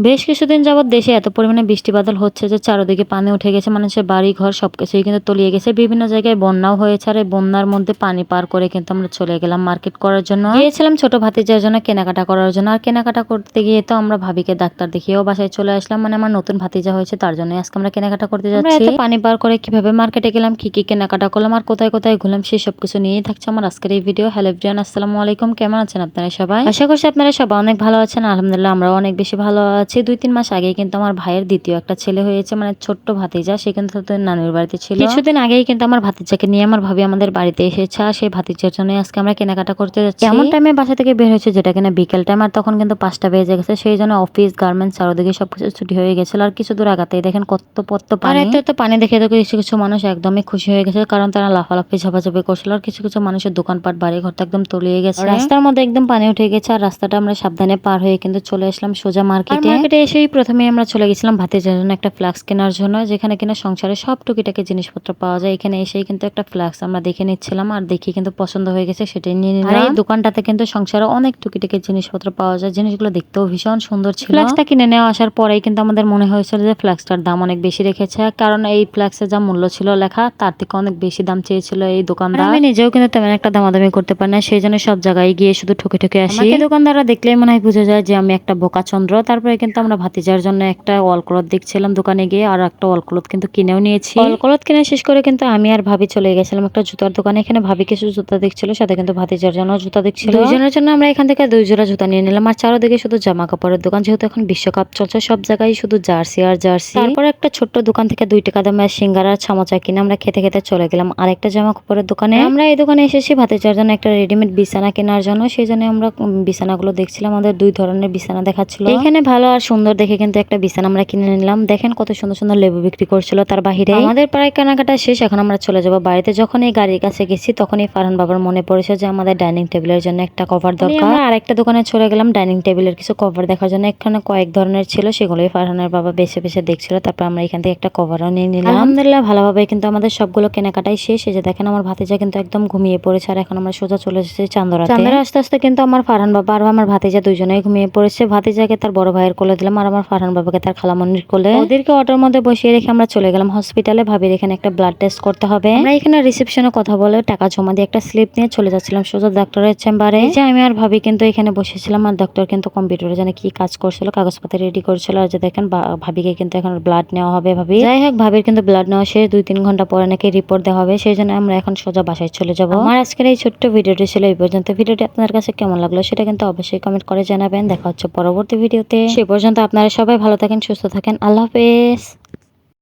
বেশ কিছুদিন যাবৎ দেশে এত পরিমাণে বৃষ্টি বাদল হচ্ছে যে চারদিকে পানি উঠে গেছে, মানুষের বাড়ি ঘর সবকিছুই কিন্তু তলিয়ে গেছে। বিভিন্ন জায়গায় বন্যাও হয়েছে, আর এই বন্যার মধ্যে পানি পার করে কিন্তু আমরা চলে গেলাম মার্কেট করার জন্য। গিয়েছিলাম ছোট ভাতিজার জন্য কেনাকাটা করার জন্য, আর কেনাকাটা করতে গিয়ে তো আমরা ভাবিকে ডাক্তার দেখিয়েও বাসায় চলে আসলাম। মানে আমার নতুন ভাতিজা হয়েছে, তার জন্য আজকে আমরা কেনাকাটা করতে যাচ্ছি। পানি পার করে কিভাবে মার্কেটে গেলাম, কি কি কেনাকাটা করলাম, আর কোথায় কোথায় ঘুরলাম, সেই সবকিছু নিয়েই থাকছে আমার আজকের এই ভিডিও। হ্যালো এভরিওয়ান, আসসালামু আলাইকুম। কেমন আছেন আপনারা সবাই? আশা করছি আপনারা সবাই অনেক ভালো আছেন। আলহামদুলিল্লাহ আমরাও অনেক বেশি ভালো আছি। 2-3 মাস আগে কিন্তু আমার ভাইয়ের দ্বিতীয় একটা ছেলে হয়েছে, মানে ছোট্ট ভাতিজা। সে কিন্তু নানুর বাড়িতে ছিল। কিছুদিন আগেই কিন্তু আমার ভাতিজাকে নিয়ে আমার ভাবি আমাদের বাড়িতে এসেছে, আর সেই ভাতিজার জন্য আজকে আমরা কেনাকাটা করতে যাচ্ছি। এমন টাইমে বাসা থেকে বের হয়েছে যেটা কিনা বিকেল টাইম, আর তখন কিন্তু 5টা বেজে গেছে। সেই জন্য অফিস গার্মেন্টস চারদিকে সবকিছু ছুটি হয়ে গেছিল। আর কিছু দূর আগাতেই দেখেন কত পানি। এত পানি দেখে তো কিছু কিছু মানুষ একদমই খুশি হয়ে গেছে, কারণ তারা লাফালাফি ঝাপাঝাপি করছিল। আর কিছু কিছু মানুষের দোকানপাট বাড়ি ঘর তো একদম তলিয়ে গেছে, রাস্তার মধ্যে একদম পানি উঠে গেছে। আর রাস্তাটা আমরা সাবধানে পার হয়ে কিন্তু চলে আসলাম সোজা মার্কেটে এসেই প্রথমে আমরা চলে গেছিলাম ভাতিজার জন্য একটা ফ্লাক্স কেনার জন্য, যেখানে কিনা সংসারে সব টুকিটাকি জিনিসপত্র পাওয়া যায়। এখানে এসেই কিন্তু একটা ফ্লাক্স আমরা দেখে নিচ্ছিলাম, আর দেখি কিন্তু পছন্দ হয়ে গেছে, সেটাই নিয়ে নিলাম। এই দোকানটাতে কিন্তু সংসারে অনেক টুকিটাকি জিনিসপত্র পাওয়া যায়, জিনিসগুলো দেখতেও ভীষণ সুন্দর ছিল। ফ্লাক্সটা কিনে নেওয়া আসার পরেই কিন্তু আমাদের মনে হয়েছিল যে ফ্লাক্সটার দাম অনেক বেশি রেখেছে, কারণ এই ফ্লাক্সের যা মূল্য ছিল লেখা তার থেকে অনেক বেশি দাম চেয়েছিল এই দোকানদার। আমি নিজেও কিন্তু তেমন একটা দামাদামি করতে পারি না, সেই জন্য সব জায়গায় গিয়ে শুধু ঠকে ঠকে আসি। দোকানদাররা দেখলেই মনে হয় বুঝে যায় যে আমি একটা বোকা চন্দ্র। তারপরে কিন্তু আমরা ভাতিজার জন্য একটা ওয়াল ক্লথ দেখছিলাম দোকানে গিয়ে, আর একটা ওয়াল ক্লথ কিন্তু কিনেও নিয়েছি। ওয়াল ক্লথ কিনে শেষ করে কিন্তু আমি আর ভাবি চলে গেছিলাম একটা জুতার দোকানে। এখানে ভাবি কিছু জুতা দেখছিল, সাথে কিন্তু ভাতিজার জন্য জুতা দেখছিল। দুইজনের জন্য আমরা এখান থেকে 2 জোড়া জুতা নিয়ে নিলাম। আর চারদিকে শুধু জামা কাপড়ের দোকান, যেহেতু এখন বিশ্বকাপ চলছে, সব জায়গায় শুধু জার্সি আর জার্সি। তারপর একটা ছোট্ট দোকান থেকে 2 টাকা দামের সিঙ্গারা ছামচা কিনে আমরা খেতে খেতে চলে গেলাম আরেকটা জামা কাপড়ের দোকানে। আমরা এই দোকানে এসেছি ভাতিজার জন্য একটা রেডিমেড বিছানা কেনার জন্য, সেই জন্য আমরা বিছানাগুলো দেখছিলাম। আমাদের 2 ধরনের বিছানা দেখাচ্ছিল। এখানে ভালো আর সুন্দর দেখে কিন্তু একটা বিছানা আমরা কিনে নিলাম। দেখেন কত সুন্দর সুন্দর লেবু বিক্রি করছিল তার বাহিরে। আমাদের প্রায় কেনাকাটা শেষ, এখন আমরা চলে যাবো বাড়িতে। যখন এই গাড়ির কাছে গেছি তখনই ফারহান বাবার মনে পড়েছে যে আমাদের ডাইনিং টেবিলের জন্য একটা কভার দরকার। আমরা আরেকটা দোকানে চলে গেলাম ডাইনিং টেবিলের কিছু কভার দেখার জন্য। এখানে কয়েক ধরনের ছিল, সেগুলোই ফারহানের বাবা বেছে বেছে দেখছিল। তারপর আমরা এখান থেকে একটা কভারও নিয়ে নিলাম। আলহামদুলিল্লাহ ভালোভাবে কিন্তু আমাদের সবগুলো কেনাকাটাই শেষ। এই যে দেখেন আমার ভাতিজা কিন্তু একদম ঘুমিয়ে পড়েছে, আর এখন আমরা সোজা চলে এসেছি চান্দরাতে। আস্তে আস্তে কিন্তু আমার ফারহান বাবা আর আমার ভাতিজা দুইজনেই ঘুমিয়ে পড়েছে। ভাতিজাকে তার বড় ভাইয়ের কোলে দিলাম, আর আমার ফারহান বাবাকে তার খালামনির কোলে। ওদেরকে অটোর মধ্যে বসিয়ে রেখে আমরা চলে গেলাম হসপিটালে। ভাবির এখানে একটা ব্লাড টেস্ট করতে হবে। আমরা এখানে রিসেপশনে কথা বলে টাকা জমা দিয়ে একটা স্লিপ নিয়ে চলে যাচ্ছিলাম সোজা ডাক্তারের চেম্বারে। যে আমি আর ভাবি কিন্তু এখানে বসেছিলাম, আর ডক্টর কিন্তু কম্পিউটারে জানে কি কাজ করছিল, কাগজপত্র রেডি করছিল। আর যে দেখেন ভাবিকে কিন্তু এখন ব্লাড নেওয়া হবে। ভাবি যাই হোক, ভাবির কিন্তু ব্লাড নেওয়া শেষ। 2-3 ঘন্টা পরে নাকি রিপোর্ট দেওয়া হবে, সেই জন্য আমরা এখন সোজা বাসায় চলে যাবো। আমার আজকের এই ছোট্ট ভিডিওটি ছিল এই পর্যন্ত। ভিডিওটি আপনাদের কাছে কেমন লাগলো সেটা কিন্তু অবশ্যই কমেন্ট করে জানাবেন। দেখা হচ্ছে পরবর্তী ভিডিওতে। সে পর্যন্ত আপনারা সবাই ভালো থাকেন, সুস্থ থাকেন। আল্লাহ হাফেজ।